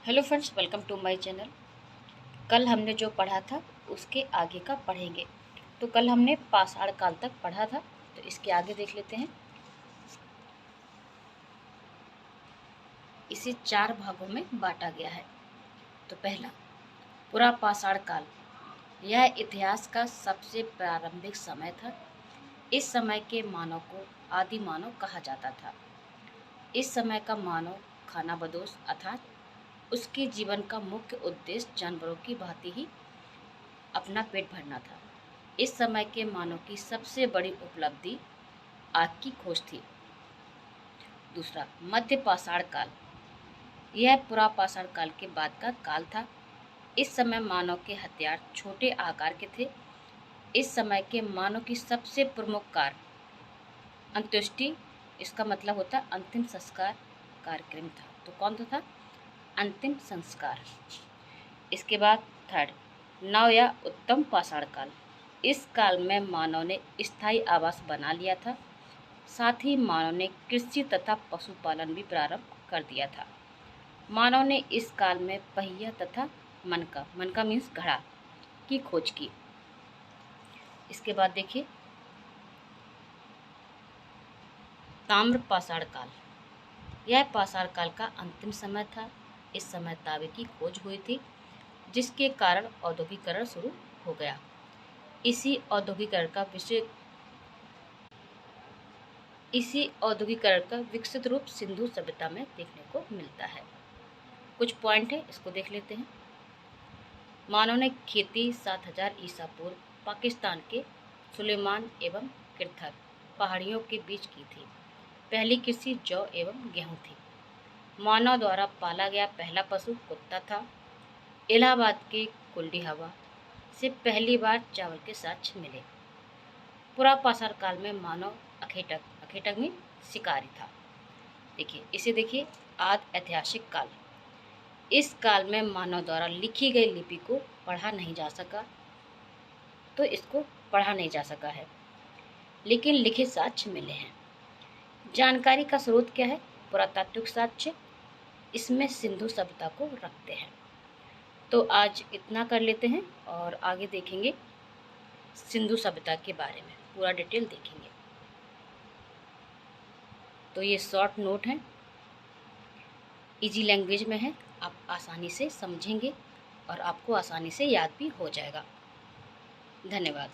Hello friends, welcome to my channel. कल हमने जो पढ़ा था उसके आगे का पढ़ेंगे। तो कल हमने पाषाण काल तक पढ़ा था, तो इसके आगे देख लेते हैं। इसे 4 भागों में बांटा गया है। तो पहला, पुरा पाषाण काल। यह इतिहास का सबसे प्रारंभिक समय था। इस समय के मानव को आदि मानव कहा जाता था। इस समय का मानव खानाबदोश अर्थात उसके जीवन का मुख्य उद्देश्य जानवरों की भांति ही अपना पेट भरना था। इस समय के मानव की सबसे बड़ी उपलब्धि आग की खोज थी। दूसरा, मध्य पाषाण काल। यह पुरा पाषाण काल के बाद का काल था। इस समय मानव के हथियार छोटे आकार के थे। इस समय के मानव की सबसे प्रमुख कार्य अंत्येष्टि, इसका मतलब होता है अंतिम संस्कार कार्यक्रम था। तो कौन सा था? अंतिम संस्कार। इसके बाद थर्ड, नव या उत्तम पाषाण काल। इस काल में मानव ने स्थायी आवास बना लिया था। साथ ही मानव ने कृषि तथा पशुपालन भी प्रारंभ कर दिया था। मानव ने इस काल में पहिया तथा मनका मीन्स घड़ा की खोज की। इसके बाद देखिए ताम्र पाषाण काल। यह पाषाण काल का अंतिम समय था। इस समय तांबे की खोज हुई थी, जिसके कारण औद्योगिकरण शुरू हो गया। इसी औद्योगिकरण का विकसित रूप सिंधु सभ्यता में देखने को मिलता है। कुछ पॉइंट है, इसको देख लेते हैं। मानव ने खेती 7000 ईसा पूर्व पाकिस्तान के सुलेमान एवं किरथर पहाड़ियों के बीच की थी। पहली कृषि जौ एवं गेहूं थी। मानव द्वारा पाला गया पहला पशु कुत्ता था। इलाहाबाद के कुल्डी हवा से पहली बार चावल के साक्ष्य मिले। पुरा पाषाण काल में मानव अखेटक में शिकारी था। देखिए इसे देखिए, आदि ऐतिहासिक काल। इस काल में मानव द्वारा लिखी गई लिपि को पढ़ा नहीं जा सका, तो इसको पढ़ा नहीं जा सका है, लेकिन लिखित साक्ष्य मिले हैं। जानकारी का स्रोत क्या है? पुरातात्विक साक्ष्य। इसमें सिंधु सभ्यता को रखते हैं। तो आज इतना कर लेते हैं और आगे देखेंगे सिंधु सभ्यता के बारे में, पूरा डिटेल देखेंगे। तो ये शॉर्ट नोट है, इजी लैंग्वेज में है, आप आसानी से समझेंगे और आपको आसानी से याद भी हो जाएगा। धन्यवाद।